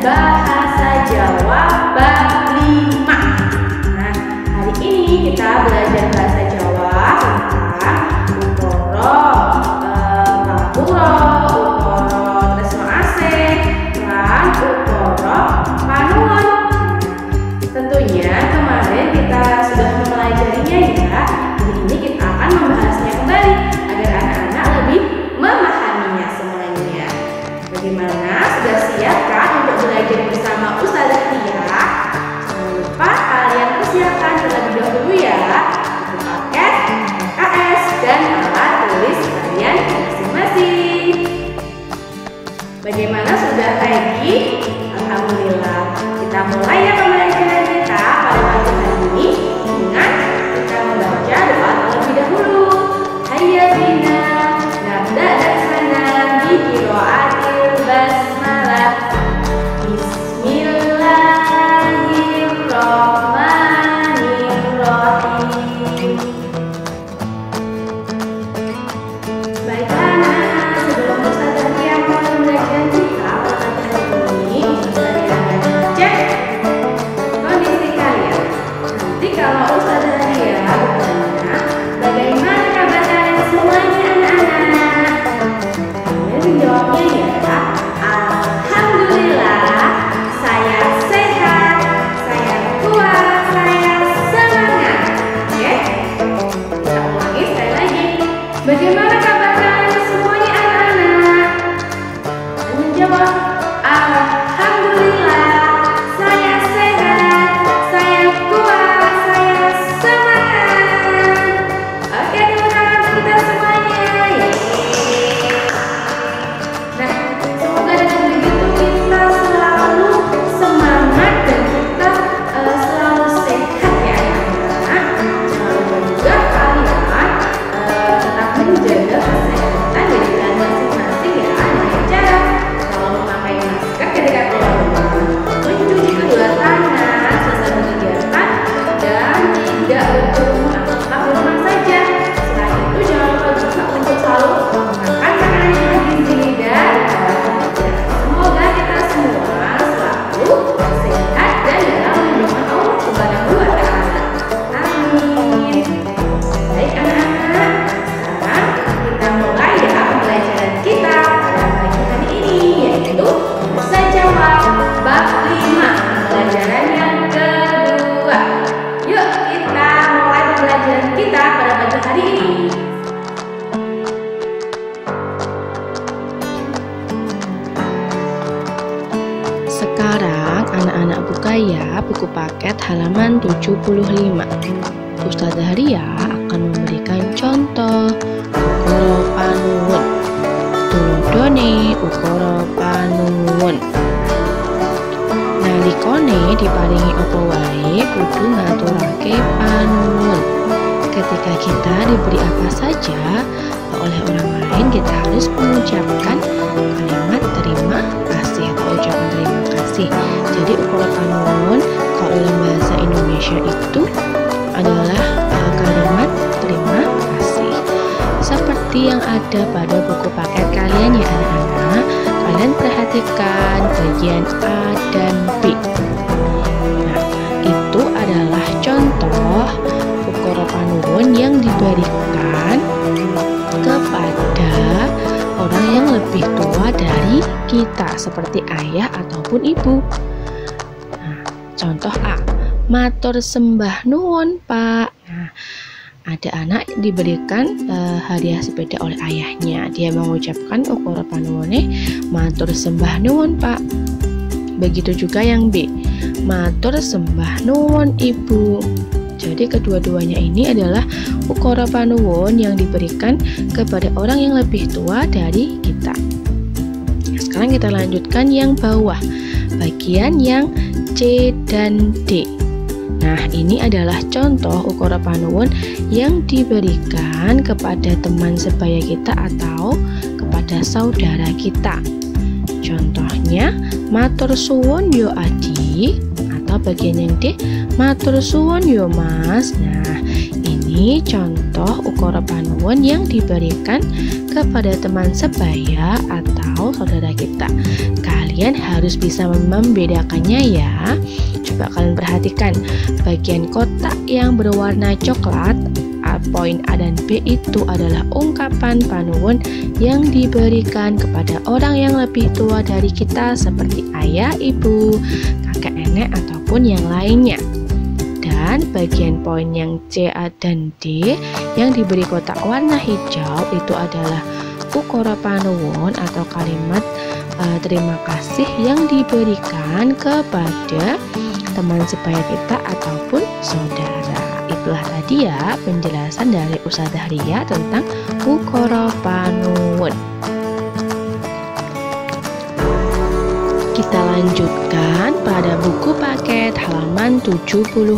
Bahasa Jawa bab 5. Nah, hari ini kita belajar bahasa Jawa tentang ukara, kapura, ukara tresno asih, lan ukara panuwun. Tentunya kemarin kita sudah mempelajarinya ya. Hari ini kita akan membahasnya kembali agar anak-anak lebih memahaminya semuanya. Bagaimana? Sudah siap kan untuk belajar bersama Ustazah Tia? Jangan lupa kalian persiapkan terlebih dahulu ya buku paket, KS, dan alat tulis kalian masing-masing. Bagaimana, sudah ready? Alhamdulillah. Kita mulai ya pembelajaran kita pada pagi hari ini dengan kita membaca doa terlebih dahulu. Hayya bina nabda dasana bi qiraatil basmalah. Bismillahirrahmanirrahim. Baiklah anak-anak, sebelum Ustazah Tia mulai pembelajaran kita pada hari ini, Ustazah Tia akan cek kondisi kalian. Nanti kalau Ustazah Tia bertanya, bagaimana kabar kalian semuanya anak-anak? Kalian menjawabnya ya, alhamdulillah, saya sehat, saya kuat, saya semangat. Oke? Kita ulangi sekali lagi. Bagaimana kabar kalian semuanya anak-anak? Dan menjawab, alhamdulillah, saya sehat, saya kuat, saya semangat. Oke, tepuk tangan untuk kita semuanya. Yeay. Nah, semoga dengan begitu kita selalu semangat dan kita selalu sehat ya anak-anak. Jangan lupa juga kalian tetap menjaga kesehatan dari kalian masing-masing ya, dengan cara kalau memakai masker ketika keluar rumah, mencuci kedua tangan selesai berkegiatan, dan tidak berkerumun atau tetap di rumah saja. Selain itu jangan lupa juga untuk selalu makan makanan yang bergizi dan olahraga. Semoga kita semua selalu sehat dan dalam lindungan Allah Subhanahu wa Ta'ala. Amin. Baik anak-anak, sekarang kita mulai ya pembelajaran kita pada pagi hari ini, yaitu bahasa Jawa bab 5, pembelajaran yang kedua. Yuk kita mulai pembelajaran kita pada pagi hari ini. Sekarang anak-anak buka ya buku paket halaman 75. Ustazah Ria akan memberikan contoh ukara panuwun. Tulodone ukara panuwun. Nalikane diparingi apa wae kudu ngaturake panuwun. Ketika kita diberi apa saja oleh orang lain, kita harus mengucapkan kalimat terima kasih atau ucapan terima kasih. Jadi ukara panuwun kalau dalam bahasa Indonesia itu adalah kalimat terima kasih. Seperti yang ada pada buku paket kalian ya anak-anak, kalian perhatikan bagian A dan B. Nah, itu adalah contoh ukara panuwun yang diberikan kepada orang yang lebih tua dari kita, seperti ayah ataupun ibu. Nah, contoh A, matur sembah nuwun Pak. Nah, ada anak diberikan hadiah sepeda oleh ayahnya. Dia mengucapkan ukara panuwune matur sembah nuwun Pak. Begitu juga yang B, matur sembah nuwun Ibu. Jadi kedua-duanya ini adalah ukara panuwun yang diberikan kepada orang yang lebih tua dari kita. Nah, sekarang kita lanjutkan yang bawah, bagian yang C dan D. Nah, ini adalah contoh ukara panuwun yang diberikan kepada teman sebaya kita atau kepada saudara kita. Contohnya, matur suwun yo Adi, atau bagian yang D, matur suwun yo Mas. Nah, ini contoh ukara panuwun yang diberikan kepada teman sebaya atau saudara kita. Kalian harus harus bisa membedakannya ya. Coba kalian perhatikan bagian kotak yang berwarna coklat. Poin A dan B itu adalah ungkapan panuwun yang diberikan kepada orang yang lebih tua dari kita seperti ayah, ibu, kakek, nenek, ataupun yang lainnya. Dan bagian poin yang C, A, dan D yang diberi kotak warna hijau itu adalah ukara panuwun atau kalimat terima kasih yang diberikan kepada teman sebaya kita ataupun saudara. Itulah tadi ya penjelasan dari Ustadzah Ria tentang ukara panuwun. Kita lanjutkan pada buku paket halaman 76.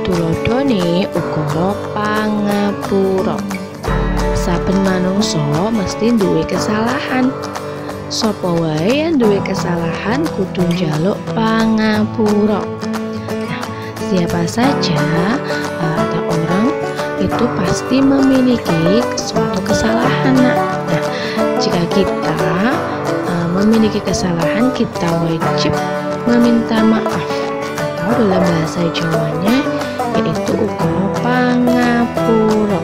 Tulodone ukara pangapura. Saben manungsa mesti duwe kesalahan. Sapa wae yang duwe kesalahan kudu njaluk pangapura. Nah, siapa saja atau orang itu pasti memiliki suatu kesalahan. Nah, jika kita memiliki kesalahan, kita wajib meminta maaf atau dalam bahasa Jawanya yaitu ukara pangapura.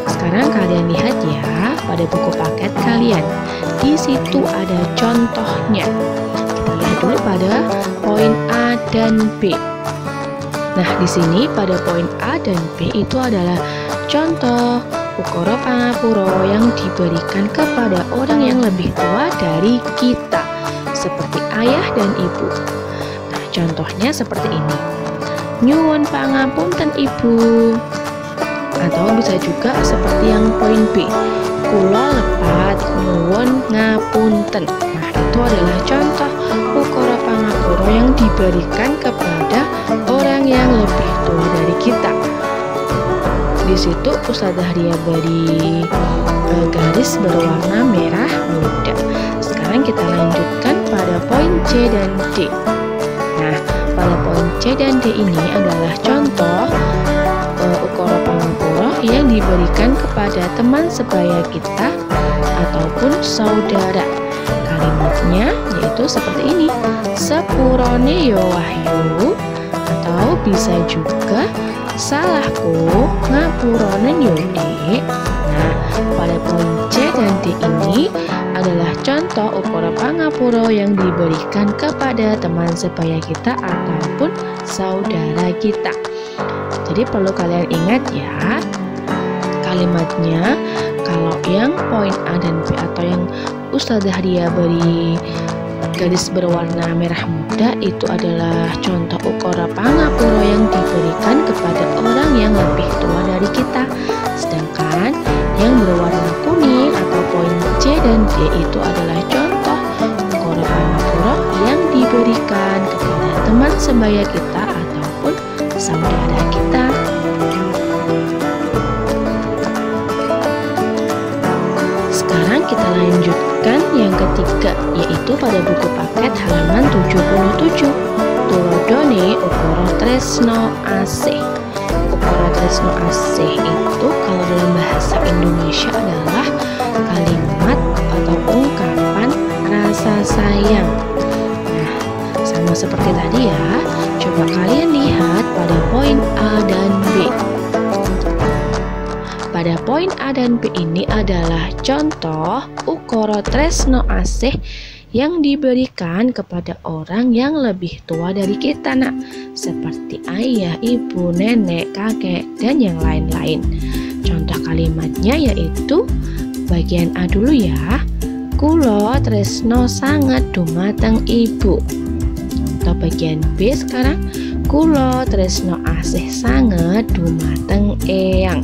Sekarang kalian lihat ya pada buku paket kalian. Di situ ada contohnya. Kita lihat dulu pada poin A dan B. Nah, di sini pada poin A dan B itu adalah contoh ukara pangapura yang diberikan kepada orang yang lebih tua dari kita, seperti ayah dan ibu. Nah, contohnya seperti ini. Nyuwun pangapunten ibu. Atau bisa juga seperti yang poin B, kula lepat nyuwun ngapunten. Nah, itu adalah contoh ukara pangapura yang diberikan kepada orang yang lebih tua dari kita. Di situ Ustadzah Ria beri garis berwarna merah muda. Sekarang kita lanjutkan pada poin C dan D. Nah, pada poin C dan D ini adalah contoh ukara pangapura yang diberikan kepada teman sebaya kita ataupun saudara. Kalimatnya yaitu seperti ini. Sepurone yo wahyu, atau bisa juga salahku ngapuronen yo Dek. Nah, pada poin C dan D ini adalah contoh ukara pangapura yang diberikan kepada teman sebaya kita ataupun saudara kita. Jadi perlu kalian ingat ya, kalimatnya kalau yang poin A dan B atau yang Ustadzah Ria beri garis berwarna merah muda itu adalah contoh ukara pangapura yang diberikan kepada orang yang lebih tua dari kita. Sedangkan yang berwarna kuning atau poin C dan D itu adalah contoh ukara pangapura yang diberikan kepada teman sebaya kita ataupun saudara kita. Sekarang kita lanjutkan yang ketiga, yaitu pada buku paket halaman 77. Tulodone ukara tresno asih. Ukara tresno asih itu kalau dalam bahasa Indonesia adalah kalimat atau ungkapan rasa sayang. Nah, sama seperti tadi ya. Coba kalian lihat pada poin A dan B. Pada poin A dan B ini adalah contoh ukara tresno asih yang diberikan kepada orang yang lebih tua dari kita, nak, seperti ayah, ibu, nenek, kakek, dan yang lain-lain. Contoh kalimatnya yaitu bagian A dulu ya. Kula tresno sanget dumateng ibu. Atau bagian B sekarang, kula tresno asih sanget dumateng eyang.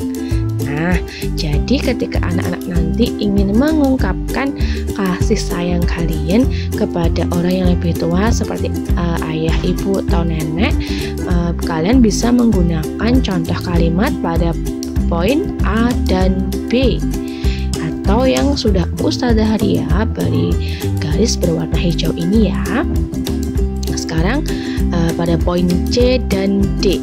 Nah, jadi ketika anak-anak nanti ingin mengungkapkan kasih sayang kalian kepada orang yang lebih tua seperti ayah, ibu, atau nenek, kalian bisa menggunakan contoh kalimat pada poin A dan B atau yang sudah Ustadzah Ria beri garis berwarna hijau ini ya. Sekarang pada poin C dan D.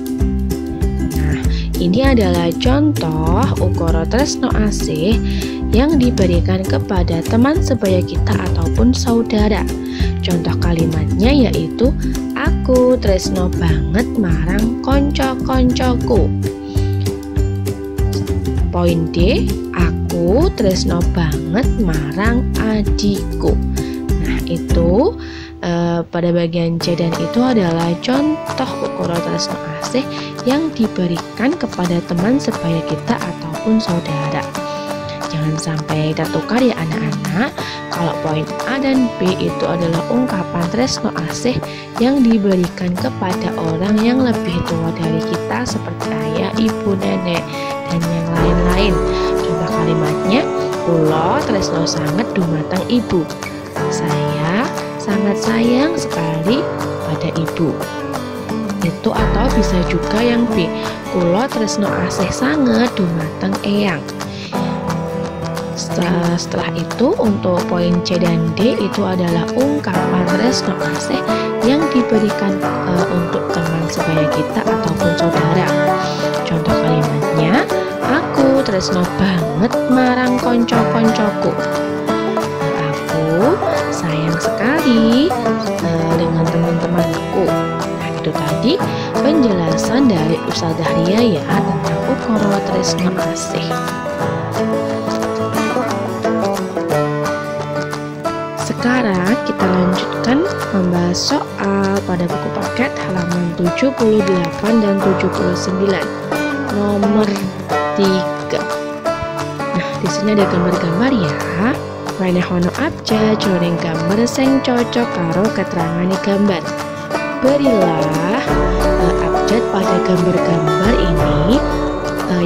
Ini adalah contoh ukara tresno asih yang diberikan kepada teman sebaya kita ataupun saudara. Contoh kalimatnya yaitu aku tresno banget marang konco-koncoku. Poin D, aku tresno banget marang adikku. Nah, itu pada bagian C dan itu adalah contoh ukara tresno asih yang diberikan kepada teman sebaya kita ataupun saudara. Jangan sampai tertukar ya anak-anak. Kalau poin A dan B itu adalah ungkapan tresno asih yang diberikan kepada orang yang lebih tua dari kita seperti ayah, ibu, nenek, dan yang lain-lain. Contoh kalimatnya, kula tresno sanget dumateng ibu. Saya sangat sayang sekali pada ibu. Itu atau bisa juga yang B, kula tresno asih sanget dumateng eyang. Setelah itu untuk poin C dan D itu adalah ungkapan tresno asih yang diberikan untuk teman sebaya kita ataupun saudara. Contoh kalimatnya, aku tresno banget marang konco-koncoku. Aku sayang sekali dengan teman-temanku. Nah, itu tadi penjelasan dari Ustazah Ria ya tentang ukara tresno asih. Sekarang kita lanjutkan membahas soal pada buku paket halaman 78 dan 79 nomor 3. Nah, di sini ada gambar-gambar ya. Wenehono abjad jroning gambar sing cocok karo keterangane gambar. Berilah abjad pada gambar-gambar ini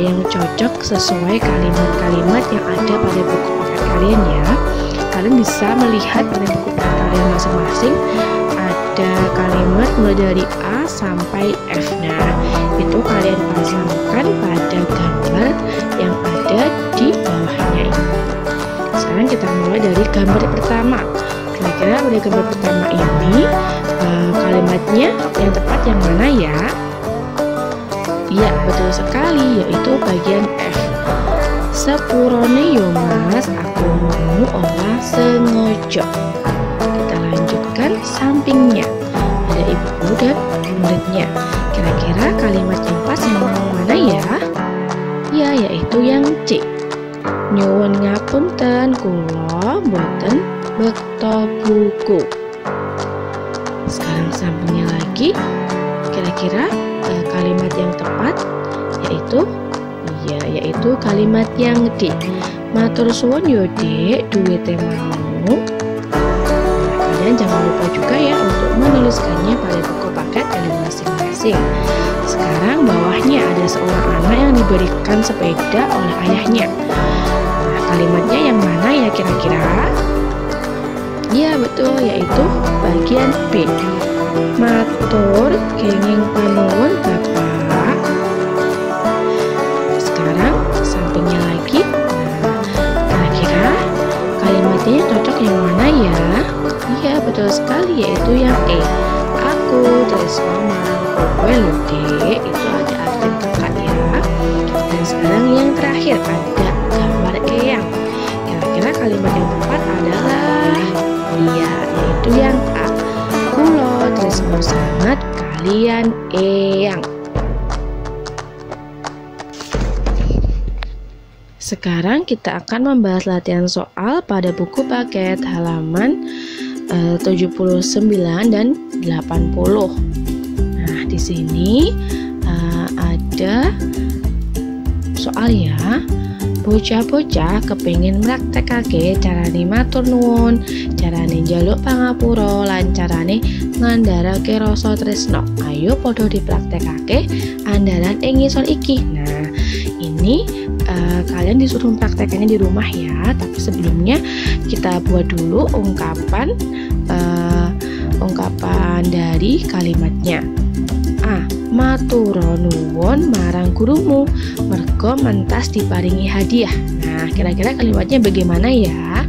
yang cocok sesuai kalimat-kalimat yang ada pada buku paket kalian ya. Kalian bisa melihat pada buku paket kalian masing-masing ada kalimat mulai dari A sampai F. Nah, itu kalian pasangkan pada gambar yang ada di bawahnya ini. Sekarang kita mulai dari gambar pertama. Kira-kira pada gambar pertama ini kalimatnya yang tepat yang mana ya? Iya, betul sekali, yaitu bagian F. Sepurone yo mas, aku mau ora sengaja. Kita lanjutkan sampingnya. Ada ibu dan muridnya. Kira-kira kalimat yang pas yang mana ya? Ya, yaitu yang C. Nyuwun ngapunten kula mboten bekto buku. Sekarang sampingnya lagi. Kira-kira kalimat yang tepat yaitu kalimat yang D. Matur suwun yo Dek, duwite mau. Nah, kalian jangan lupa juga ya untuk menuliskannya pada buku paket kalian masing-masing. Sekarang bawahnya ada seorang anak yang diberikan sepeda oleh ayahnya. Nah, kalimatnya yang mana ya kira-kira? Ya betul, yaitu bagian B. Matur kenging panuwun Bapak. Sekarang sampingnya lagi. Nah, kira-kira kalimatnya cocok yang mana ya? Iya betul sekali, yaitu yang E. Aku tresno marang kowe lho Dek. Itu ada arti kakak ya. Dan sekarang yang terakhir ada gambar eyang. Kira-kira kalimat yang tepat adalah yaitu yang A. Kulo tresno sangat kalian eyang. Sekarang kita akan membahas latihan soal pada buku paket halaman 79 dan 80. Nah, di sini ada soal ya. Bocah-bocah kepengin mraktekake carane matur nuwun, carane njaluk pangapura, lan carane ngandharake rasa tresno. Ayo padha dipraktekake andalan ing ngisor iki. Nah, ini kalian disuruh mempraktekannya di rumah ya. Tapi sebelumnya kita buat dulu ungkapan dari kalimatnya. A. Matura nuwun marang gurumu merga mentas diparingi hadiah. Nah, kira-kira kalimatnya bagaimana ya?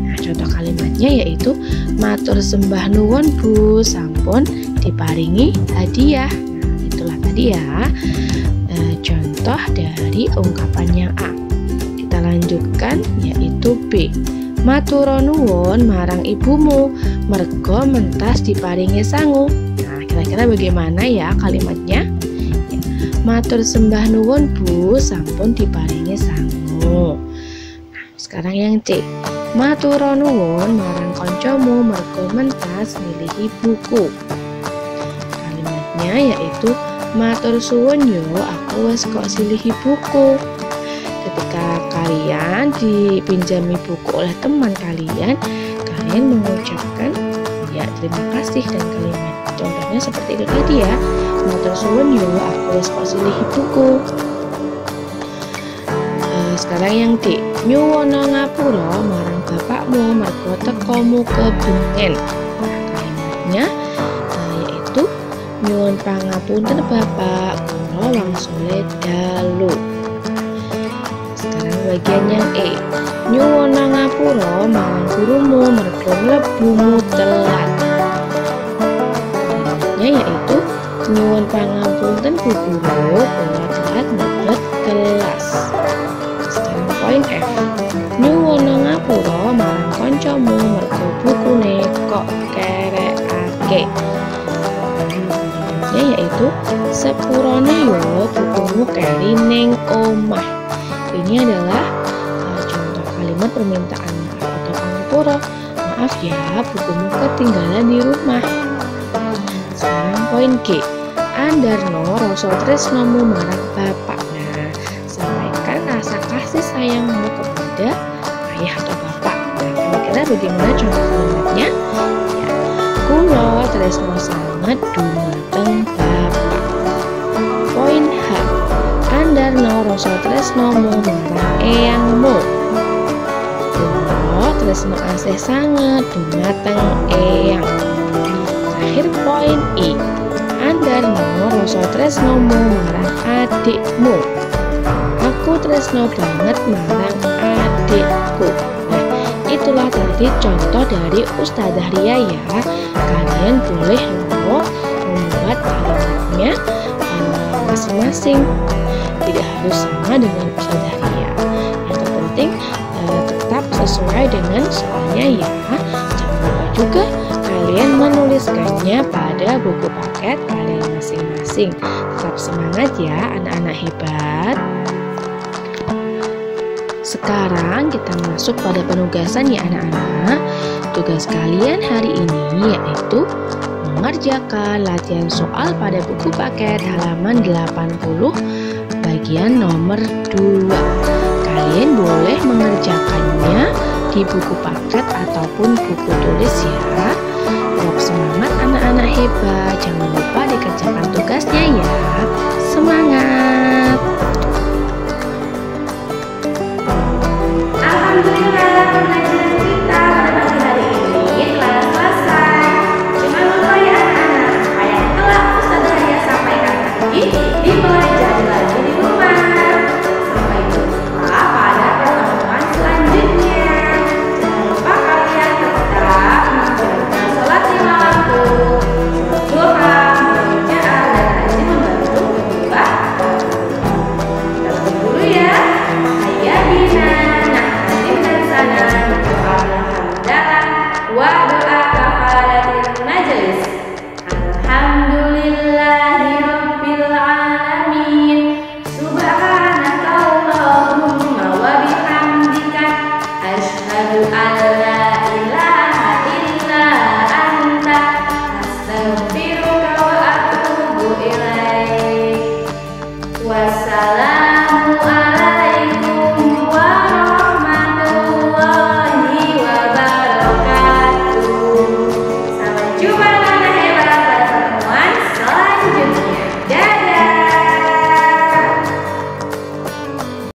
Nah, contoh kalimatnya yaitu matur sembah nuwun Bu sampun diparingi hadiah. Nah, itulah tadi ya contoh dari ungkapan yang A. Kita Kita lanjutkan yaitu B. Matur nuwun marang ibumu merga mentas diparingi sangu. Nah, kira-kira bagaimana ya kalimatnya? Matur sembah nuwun Bu, sampun diparingi sangu. Nah, sekarang yang C. Matur nuwun marang kancamu merga mentas milihi buku. Kalimatnya yaitu matur suwun yo aku wis kok silihi buku. Ketika kalian dipinjami buku oleh teman kalian mengucapkan ya terima kasih dan kalimat contohnya seperti itu tadi ya. Matur suwun yo aku wis kok silihi buku. Sekarang yang D. Nyuwono ngapura marang bapakmu merga tekomu kebengen. Kalimatnya yaitu nyuwun pangapunten Bapak kula wangsule dalu. Sekarang bagian yang E. Nyuwono ngapura marang gurumu merga mlebumu telat. Kalimatnya yaitu nyuwun pangapunten Bu Guru kula telat mlebet kelas. Sekarang poin F. Nyuwono ngapura marang kancamu merga bukune kok kerekake. Kalimatnya yaitu sepurone yo bukumu keri ning omah. Ini adalah contoh kalimat permintaan maaf atau pangapura. Maaf ya, bukumu ketinggalan di rumah. Sekarang poin G. Andarno rasa tresnomu marang bapak. Nah, sampaikan rasa kasih sayangmu kepada ayah atau bapak. Nah, kira-kira bagaimana contoh kalimatnya? Ya, kula tresno sanget dumateng bapak. Poin H. Andarno rasa tresnomu marang eyangmu. Kula tresno asih sanget dumateng eyang. Terakhir poin I. Andarno rasa tresnomu marang adikmu. Aku tresno banget marang adikku. Nah, itulah tadi contoh dari Ustadzah Ria ya. Kalian boleh membuat kalimatnya masing-masing. Tidak harus sama dengan Ustadzah Ria. Yang terpenting tetap sesuai dengan soalnya ya. Jangan lupa juga kalian menuliskannya pada buku paket kalian masing-masing. Tetap semangat ya anak-anak hebat. Sekarang kita masuk pada penugasan ya anak-anak. Tugas kalian hari ini yaitu mengerjakan latihan soal pada buku paket halaman 80 bagian nomor 2. Kalian boleh mengerjakannya di buku paket ataupun buku tulis ya. Tetap semangat anak-anak hebat. Jangan lupa dikerjakan tugasnya ya. Semangat. Alhamdulillah, pembelajaran kita pada pagi hari ini telah selesai. Jangan lupa ya anak-anak, apa yang telah Ustadzah Ria sampaikan tadi dipelajari lagi di rumah. Sampai jumpa pada pertemuan selanjutnya. Jangan lupa kalian tetap menjaga sholat lima waktu, doa, bacaan, dan rajin membantu kedua. Kita dulu ya. Hayya bina. Wa